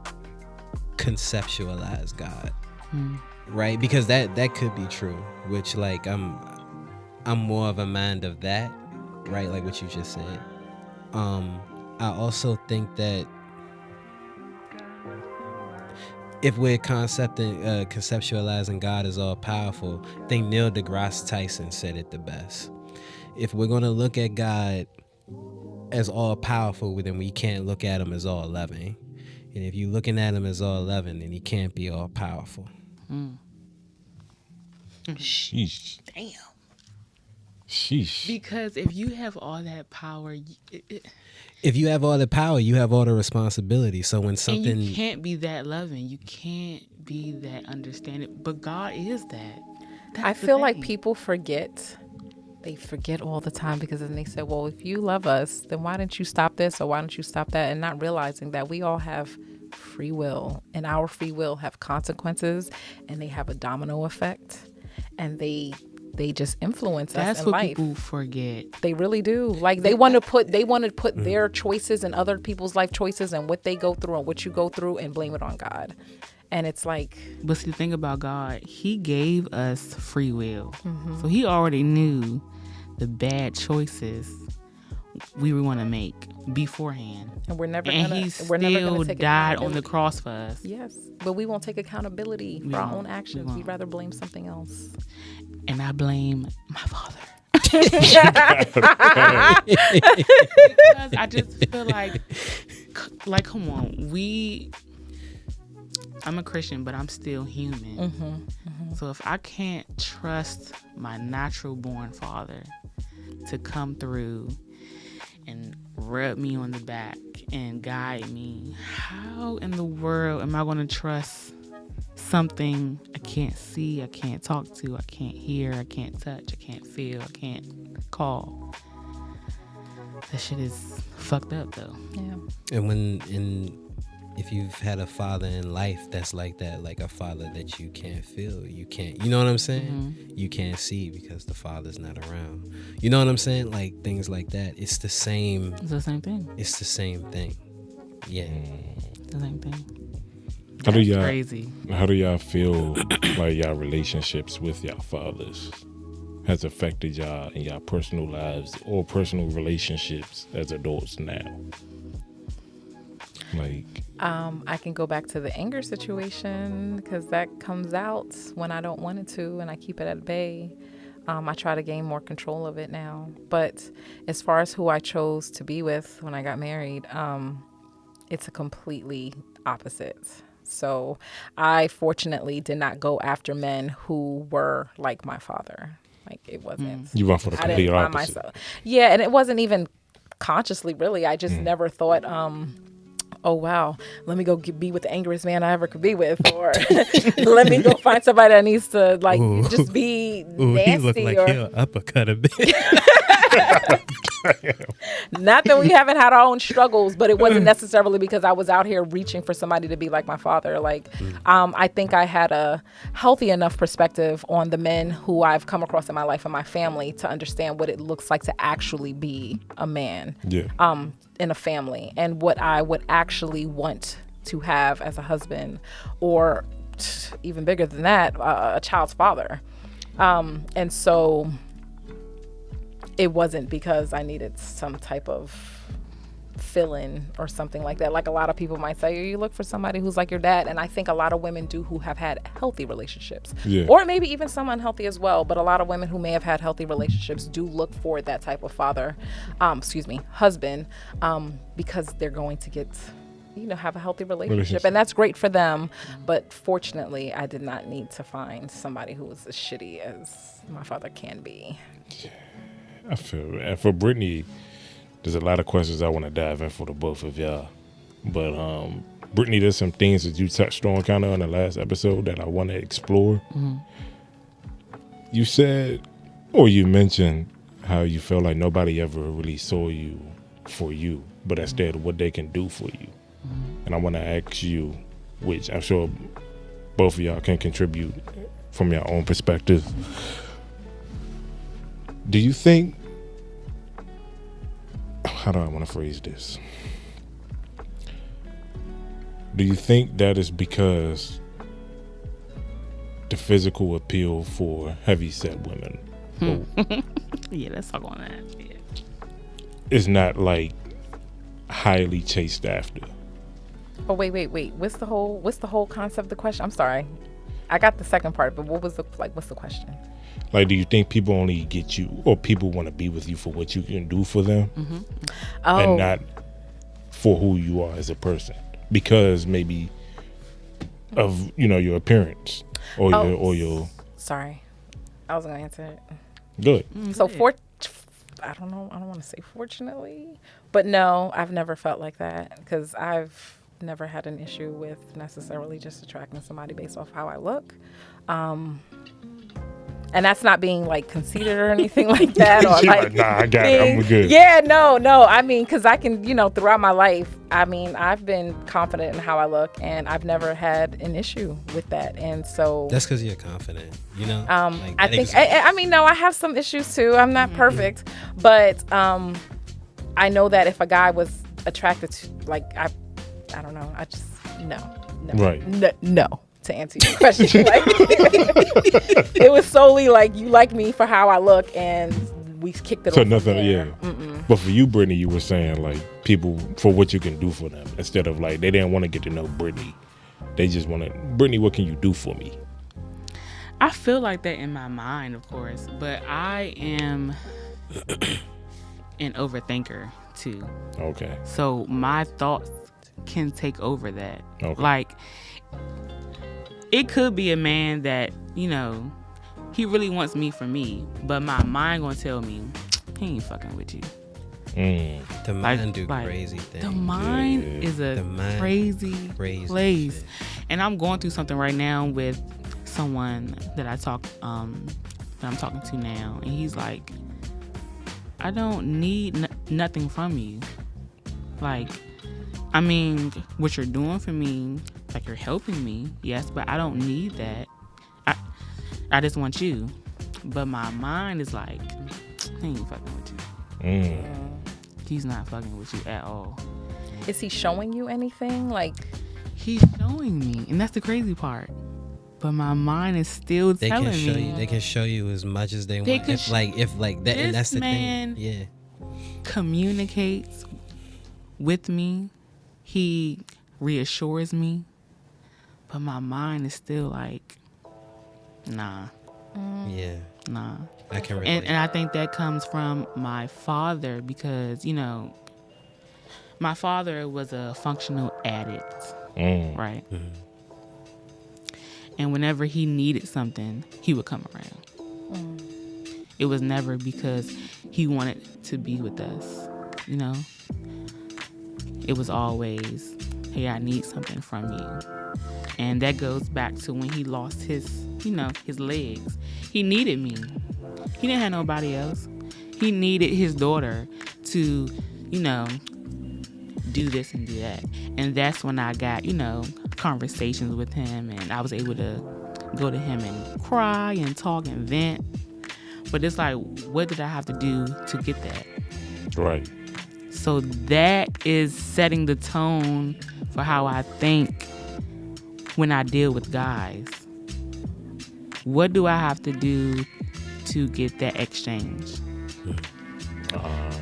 Speaker 1: conceptualize God. Right? Because that could be true, which like I'm more of a mind of that, right? Like what you just said. I also think that if we're conceptualizing God as all powerful, I think Neil deGrasse Tyson said it the best. If we're going to look at God as all powerful, then we can't look at him as all loving. And if you're looking at him as all loving, then he can't be all powerful.
Speaker 2: Sheesh.
Speaker 3: Damn.
Speaker 2: Sheesh.
Speaker 3: Because if you have all that power,
Speaker 1: if you have all the power, you have all the responsibility. So when something,
Speaker 3: and you can't be that loving, you can't be that understanding. But God is that.
Speaker 4: I feel like people forget. They forget all the time because then they say, well, if you love us, then why didn't you stop this or why don't you stop that? And not realizing that we all have free will, and our free will have consequences, and they have a domino effect, and they just influence us in life. That's what
Speaker 3: people forget.
Speaker 4: They really do. Like they want to put their choices and other people's life choices and what they go through and what you go through and blame it on God. And it's like,
Speaker 3: but see, the thing about God, he gave us free will. Mm-hmm. So he already knew the bad choices we were going to make beforehand.
Speaker 4: And we're never
Speaker 3: and
Speaker 4: gonna,
Speaker 3: he
Speaker 4: we're never
Speaker 3: still
Speaker 4: take
Speaker 3: died on the cross for us.
Speaker 4: Yes, but we won't take accountability for our own actions. We'd rather blame something else.
Speaker 3: And I blame my father. Because I just feel like come on, I'm a Christian, but I'm still human. Mm-hmm, mm-hmm. So if I can't trust my natural born father to come through and rub me on the back and guide me, how in the world am I going to trust something I can't see, I can't talk to, I can't hear, I can't touch, I can't feel, I can't call? That shit is fucked up though.
Speaker 4: Yeah.
Speaker 1: And if you've had a father in life that's like that, like a father that you can't feel, you know what I'm saying? You can't see because the father's not around. You know what I'm saying? Like things like that. It's the same.
Speaker 3: It's the same thing.
Speaker 1: It's the same thing. Yeah.
Speaker 3: It's the same thing.
Speaker 2: How do y'all,
Speaker 3: crazy.
Speaker 2: How do y'all feel like y'all relationships with y'all fathers has affected y'all in y'all personal lives or personal relationships as adults now? Like,
Speaker 4: I can go back to the anger situation because that comes out when I don't want it to, and I keep it at bay. I try to gain more control of it now. But as far as who I chose to be with when I got married, it's a completely opposite. So I fortunately did not go after men who were like my father. Like it wasn't.
Speaker 2: you went for the
Speaker 4: I
Speaker 2: complete
Speaker 4: didn't find
Speaker 2: opposite.
Speaker 4: myself. Yeah, and it wasn't even consciously, really. I just never thought, oh wow, let me go be with the angriest man I ever could be with, or let me go find somebody that needs to like just be nasty.
Speaker 1: He looked like he'll uppercut a bit.
Speaker 4: Not that we haven't had our own struggles, but it wasn't necessarily because I was out here reaching for somebody to be like my father. Like, I think I had a healthy enough perspective on the men who I've come across in my life and my family to understand what it looks like to actually be a man.
Speaker 2: Yeah.
Speaker 4: In a family, and what I would actually want to have as a husband, or even bigger than that, a child's father. And so it wasn't because I needed some type of fill-in or something like that. Like a lot of people might say, you look for somebody who's like your dad. And I think a lot of women do who have had healthy relationships, or maybe even some unhealthy as well. But a lot of women who may have had healthy relationships do look for that type of husband, because they're going to get, have a healthy relationship. And that's great for them. But fortunately, I did not need to find somebody who was as shitty as my father can be.
Speaker 2: I feel, and for Brittany, there's a lot of questions I want to dive in for the both of y'all. But Brittany, there's some things that you touched on kind of in the last episode that I want to explore. You said, or you mentioned how you felt like nobody ever really saw you for you, but instead what they can do for you. And I want to ask you, which I'm sure both of y'all can contribute from your own perspective. Do you think, how do I want to phrase this? Do you think that is because the physical appeal for heavyset women
Speaker 3: Yeah, let's talk on that. Yeah.
Speaker 2: is not like highly chased after?
Speaker 4: Oh, wait. What's the whole concept of the question? I'm sorry. I got the second part, but what's the question?
Speaker 2: Like, do you think people only get you, or people want to be with you for what you can do for them, and not for who you are as a person? Because maybe of your appearance or your.
Speaker 4: Sorry, I was gonna answer it.
Speaker 2: Good.
Speaker 4: So I don't know. I don't want to say fortunately, but no, I've never felt like that because I've never had an issue with necessarily just attracting somebody based off how I look. And that's not being like conceited or anything like that, or like
Speaker 2: nah, I got it. I'm good.
Speaker 4: Yeah, no. I mean, because I can, throughout my life, I mean, I've been confident in how I look, and I've never had an issue with that. And so
Speaker 1: that's because you're confident,
Speaker 4: I think. I mean, no, I have some issues too. I'm not perfect, but I know that if a guy was attracted to, like, I don't know. I just no.
Speaker 2: Right.
Speaker 4: No. To answer your question, like, it was solely like you like me for how I look, and we kicked it.
Speaker 2: So
Speaker 4: off
Speaker 2: nothing,
Speaker 4: yeah.
Speaker 2: But for you, Brittany, you were saying like people for what you can do for them instead of like they didn't want to get to know Brittany. They just want to, Brittany, what can you do for me?
Speaker 3: I feel like that in my mind, of course, but I am an overthinker too.
Speaker 2: Okay.
Speaker 3: So my thoughts can take over that.
Speaker 2: Okay.
Speaker 3: Like, it could be a man that, he really wants me for me, but my mind gonna tell me, he ain't fucking with you.
Speaker 1: The mind do crazy things.
Speaker 3: The mind is a crazy place.
Speaker 1: Shit.
Speaker 3: And I'm going through something right now with someone that I'm talking to now, and he's like, I don't need nothing from you. Like, I mean, what you're doing for me, like you're helping me, yes, but I don't need that. I just want you. But my mind is like, he ain't fucking with you. He's not fucking with you at all.
Speaker 4: Is he showing you anything? Like,
Speaker 3: He's showing me, and that's the crazy part. But my mind is still telling me.
Speaker 1: They can show you as much as they
Speaker 3: They
Speaker 1: want.
Speaker 3: can
Speaker 1: If that, and that's the
Speaker 3: man
Speaker 1: thing. Yeah.
Speaker 3: Communicates with me. He reassures me. But my mind is still like, nah.
Speaker 1: Yeah.
Speaker 3: Nah.
Speaker 1: I can relate.
Speaker 3: And I think that comes from my father because, you know, my father was a functional addict, right? And whenever he needed something, he would come around. It was never because he wanted to be with us, you know? It was always, hey, I need something from you. And that goes back to when he lost his, you know, his legs. He needed me. He didn't have nobody else. He needed his daughter to, you know, do this and do that. And that's when I got, you know, conversations with him, and I was able to go to him and cry and talk and vent. But it's like, what did I have to do to get that?
Speaker 2: Right.
Speaker 3: So that is setting the tone for how I think when I deal with guys. What do I have to do to get that exchange?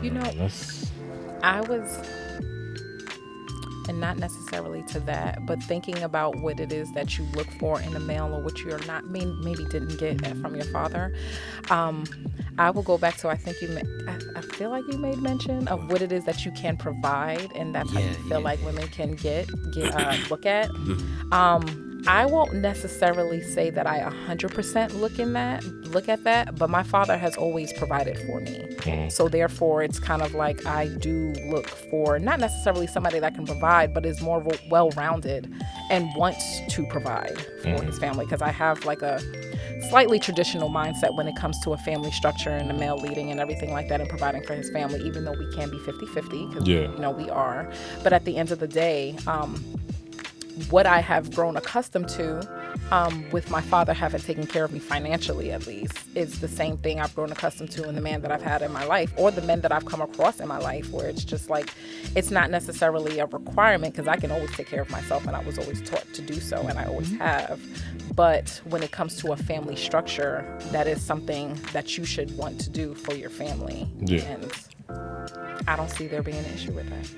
Speaker 4: you know, I was, and not necessarily to that, but thinking about what it is that you look for in a male or what you're not, maybe didn't get from your father. I will go back to, I think I feel like you made mention of what it is that you can provide, and that's how you feel like women can get look at. I won't necessarily say that I 100% look at that, but my father has always provided for me. So therefore, it's kind of like I do look for not necessarily somebody that can provide, but is more well-rounded and wants to provide for his family, because I have like a slightly traditional mindset when it comes to a family structure and the male leading and everything like that and providing for his family, even though we can be 50-50, because you know we are. But at the end of the day, what I have grown accustomed to with my father having taken care of me financially, at least, is the same thing I've grown accustomed to in the man that I've had in my life, or the men that I've come across in my life, where it's just like, it's not necessarily a requirement, because I can always take care of myself, and I was always taught to do so, and I always have. But when it comes to a family structure, that is something that you should want to do for your family. And I don't see there being an issue with that.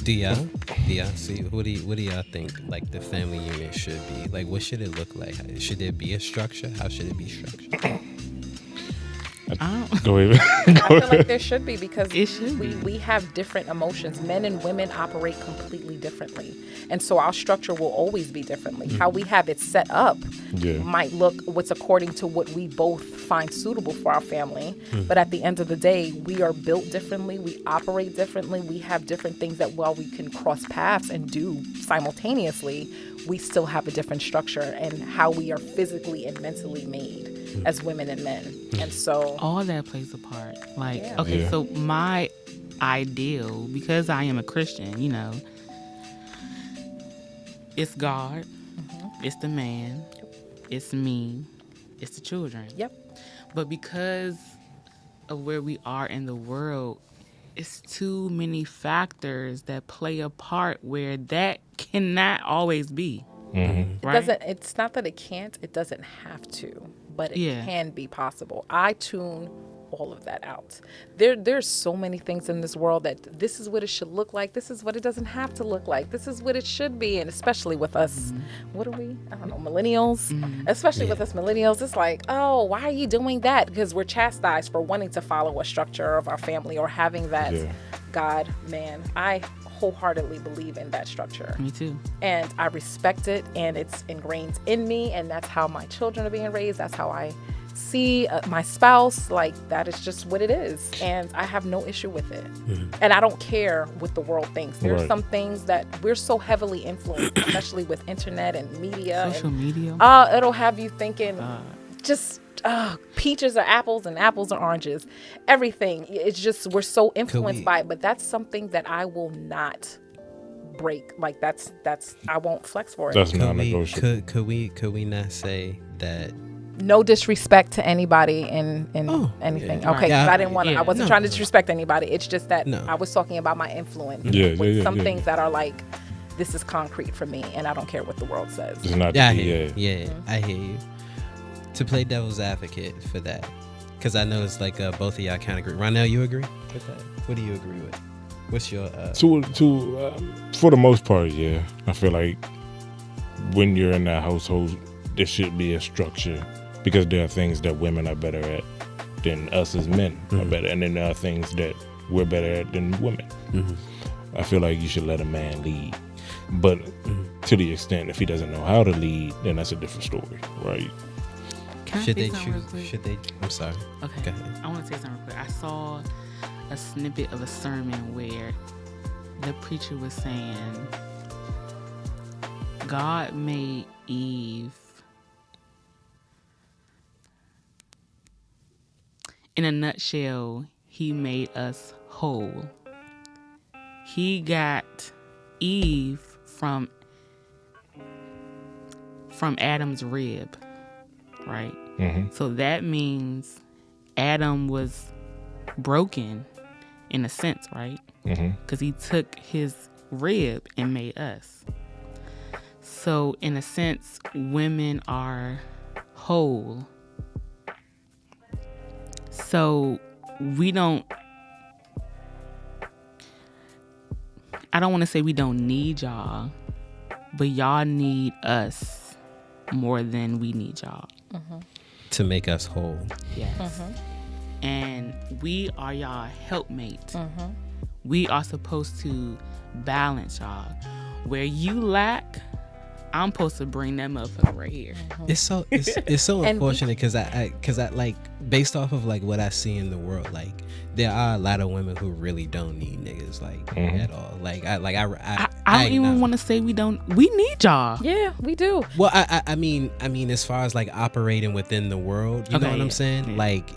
Speaker 1: Do y'all see, what do y'all think like the family unit should be? Like, what should it look like? Should there be a structure? How should it be structured?
Speaker 2: Go ahead.
Speaker 4: I feel like there should be, because
Speaker 3: be.
Speaker 4: we have different emotions. Men and women operate completely differently. And so our structure will always be differently. How we have it set up might look what's according to what we both find suitable for our family. But at the end of the day, we are built differently. We operate differently. We have different things that while we can cross paths and do simultaneously, we still have a different structure and how we are physically and mentally made as women and men. And so
Speaker 3: all that plays a part. Like, so my ideal, because I am a Christian, you know, it's God, it's the man, it's me, it's the children. But because of where we are in the world, it's too many factors that play a part where that cannot always be. Right?
Speaker 4: It's not that it can't, it doesn't have to, but it can be possible. I tune all of that out. There's so many things in this world that this is what it should look like. This is what it doesn't have to look like. This is what it should be. And especially with us, what are we? I don't know, millennials. Especially with us millennials, it's like, oh, why are you doing that? Because we're chastised for wanting to follow a structure of our family or having that God, man. I wholeheartedly believe in that structure.
Speaker 3: Me too.
Speaker 4: And I respect it, and it's ingrained in me, and that's how my children are being raised. That's how I see my spouse. Like, that is just what it is, and I have no issue with it. And I don't care what the world thinks. There's some things that we're so heavily influenced, especially with internet and media,
Speaker 3: social media.
Speaker 4: It'll have you thinking just peaches are apples and apples are oranges. Everything. It's just we're so influenced by it. But that's something that I will not break. Like that's I won't flex for it.
Speaker 2: That's non-negotiable.
Speaker 1: Could we not say that?
Speaker 4: No disrespect to anybody in anything.
Speaker 1: Yeah.
Speaker 4: Okay, because I didn't want to.
Speaker 3: Yeah.
Speaker 4: I wasn't trying to disrespect anybody. It's just that
Speaker 1: No.
Speaker 4: I was talking about my influence.
Speaker 2: Yeah,
Speaker 4: with
Speaker 2: yeah,
Speaker 4: some
Speaker 2: yeah.
Speaker 4: things that are like, this is concrete for me, and I don't care what the world says.
Speaker 2: It's not.
Speaker 1: Yeah, I
Speaker 2: Yeah,
Speaker 1: hear you. Yeah, I hear you. To play devil's advocate for that, because I know it's like both of y'all kind of agree. Ronell, you agree with that? What do you agree with? What's your
Speaker 2: for the most part, yeah. I feel like when you're in that household, there should be a structure because there are things that women are better at than us as men are better, and then there are things that we're better at than women. I feel like you should let a man lead, but to the extent if he doesn't know how to lead, then that's a different story, right?
Speaker 3: Can I
Speaker 1: should
Speaker 3: say
Speaker 1: they
Speaker 3: something real
Speaker 1: choose?
Speaker 3: quick?
Speaker 1: Should they? I'm sorry.
Speaker 3: Okay.
Speaker 1: Go ahead.
Speaker 3: I want to say something real quick. I saw a snippet of a sermon where the preacher was saying God made Eve in a nutshell. He made us whole. He got Eve from Adam's rib, right? So that means Adam was broken in a sense, right? Because he took his rib and made us. So in a sense, women are whole. So I don't want to say we don't need y'all, but y'all need us more than we need y'all.
Speaker 1: To make us whole.
Speaker 3: Yes. And we are y'all helpmate. We are supposed to balance y'all. Where you lack, I'm supposed to bring that motherfucker right here.
Speaker 1: It's so
Speaker 4: And
Speaker 1: unfortunate because I like based off of like what I see in the world, like there are a lot of women who really don't need niggas like at all. Like I
Speaker 3: don't even want to say we don't. We need y'all.
Speaker 4: Yeah, we do.
Speaker 1: Well, I mean, as far as like operating within the world, you know
Speaker 3: Okay,
Speaker 1: what I'm
Speaker 3: yeah,
Speaker 1: saying?
Speaker 3: yeah.
Speaker 1: Like,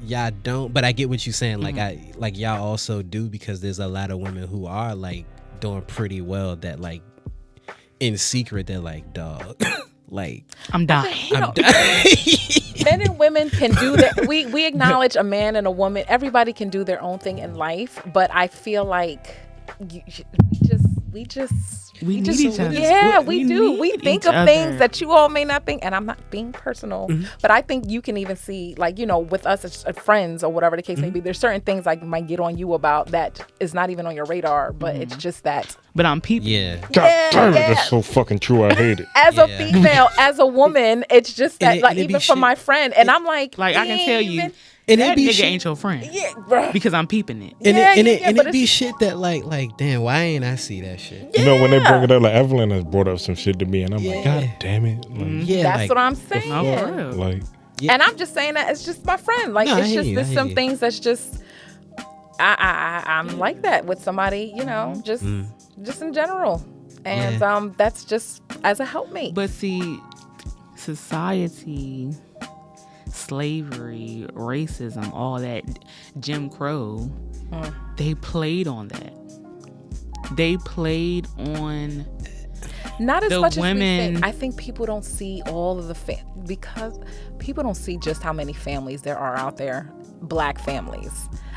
Speaker 1: y'all don't, but I get what you're saying. Like, y'all also do because there's a lot of women who are like doing pretty well that like in secret they're like, dog, like
Speaker 3: I'm dying.
Speaker 1: I'm done.
Speaker 4: Men and women can do that. We acknowledge a man and a woman. Everybody can do their own thing in life, but I feel like we
Speaker 3: need
Speaker 4: just
Speaker 3: each other.
Speaker 4: Yeah,
Speaker 3: We
Speaker 4: we do.
Speaker 3: need
Speaker 4: We think
Speaker 3: each
Speaker 4: of
Speaker 3: other.
Speaker 4: things that you all may not think, and I'm not being personal, but I think you can even see, like, you know, with us as friends or whatever the case may be, there's certain things I might get on you about that is not even on your radar, but it's just that.
Speaker 3: But I'm people.
Speaker 1: Yeah.
Speaker 2: God damn it,
Speaker 4: yeah.
Speaker 2: that's so fucking true. I hate it.
Speaker 4: As a
Speaker 1: Yeah.
Speaker 4: female, as a woman, it's just that,
Speaker 1: And
Speaker 4: like,
Speaker 1: it be
Speaker 4: even from
Speaker 1: shit.
Speaker 4: my friend, and I'm like,
Speaker 3: Like I can tell you,
Speaker 4: even-
Speaker 1: And
Speaker 3: that
Speaker 1: it be
Speaker 3: nigga
Speaker 1: shit.
Speaker 3: ain't your friend
Speaker 4: yeah, bruh.
Speaker 3: because I'm peeping it.
Speaker 1: And
Speaker 4: Yeah,
Speaker 1: it
Speaker 4: but
Speaker 1: be
Speaker 4: it's-
Speaker 1: shit that like damn, why ain't I see that shit?
Speaker 2: You know when they bring it up, like Evelyn has brought up some shit to me, and I'm like,
Speaker 1: Yeah.
Speaker 2: God damn it, like,
Speaker 1: Yeah,
Speaker 4: That's
Speaker 1: like,
Speaker 4: what I'm saying.
Speaker 3: No, for real.
Speaker 2: like
Speaker 1: yeah.
Speaker 4: And I'm just saying that it's just my friend. Like,
Speaker 1: No, I
Speaker 4: it's
Speaker 1: hear
Speaker 4: just
Speaker 1: you,
Speaker 4: there's
Speaker 1: I
Speaker 4: some
Speaker 1: hear you.
Speaker 4: things that's just I'm like that with somebody, you know, just in general. And
Speaker 1: Yeah.
Speaker 4: that's just as a helpmate.
Speaker 3: But see, society, slavery, racism, all that, Jim Crow, they played on that. They played on
Speaker 4: Not as
Speaker 3: the
Speaker 4: much as we
Speaker 3: women-
Speaker 4: think. I think people don't see all of the because people don't see just how many families there are out there, Black families.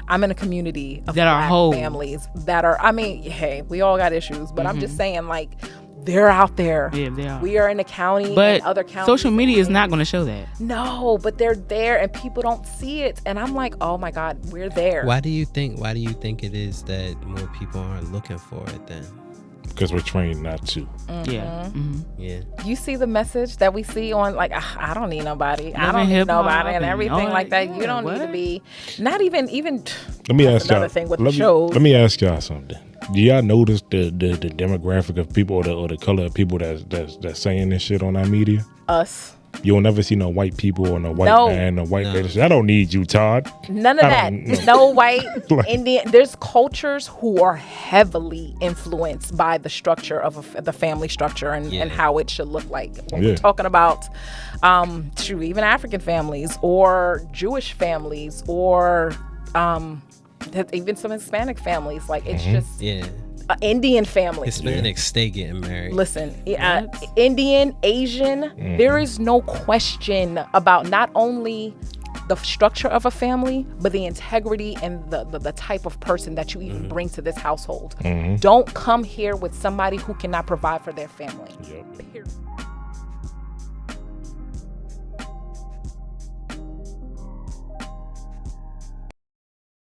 Speaker 4: I'm in a community of
Speaker 3: That are
Speaker 4: Black
Speaker 3: whole.
Speaker 4: families that are, I mean, hey, we all got issues, but I'm just saying, like, they're out there.
Speaker 3: Yeah, they are.
Speaker 4: We are in the county
Speaker 3: But
Speaker 4: and other counties.
Speaker 3: social media is not going to show that.
Speaker 4: No, but they're there and people don't see it. And I'm like, oh my God, we're there.
Speaker 1: Why do you think it is that more people aren't looking for it then?
Speaker 2: because we're trained not to.
Speaker 3: Yeah.
Speaker 1: Yeah.
Speaker 4: You see the message that we see on, like, I don't need nobody. I
Speaker 3: Love
Speaker 4: don't
Speaker 3: and
Speaker 4: need
Speaker 3: hip-hop
Speaker 4: nobody and
Speaker 3: and
Speaker 4: everything
Speaker 3: all
Speaker 4: like
Speaker 3: that.
Speaker 4: that. You
Speaker 3: Yeah,
Speaker 4: don't need to
Speaker 3: what?
Speaker 4: be, not even
Speaker 2: Let me ask
Speaker 4: another
Speaker 2: y'all.
Speaker 4: thing with
Speaker 2: let,
Speaker 4: the shows.
Speaker 2: let me ask y'all something. Do y'all notice the demographic of people or the color of people that's saying this shit on our media?
Speaker 4: us.
Speaker 2: You'll never see no white people or no white
Speaker 4: No.
Speaker 2: man, no white lady. I don't need you, Todd.
Speaker 4: None of
Speaker 2: I
Speaker 4: that.
Speaker 2: don't-
Speaker 4: No white
Speaker 2: Like-
Speaker 4: Indian. There's cultures who are heavily influenced by the structure of the family structure and how it should look like. When we're talking about, even African families or Jewish families or even some Hispanic families. Like it's just Indian families.
Speaker 1: Hispanics stay getting married.
Speaker 4: Listen, Indian, Asian, there is no question about not only the structure of a family, but the integrity and the type of person that you even bring to this household. Don't come here with somebody who cannot provide for their family. Period.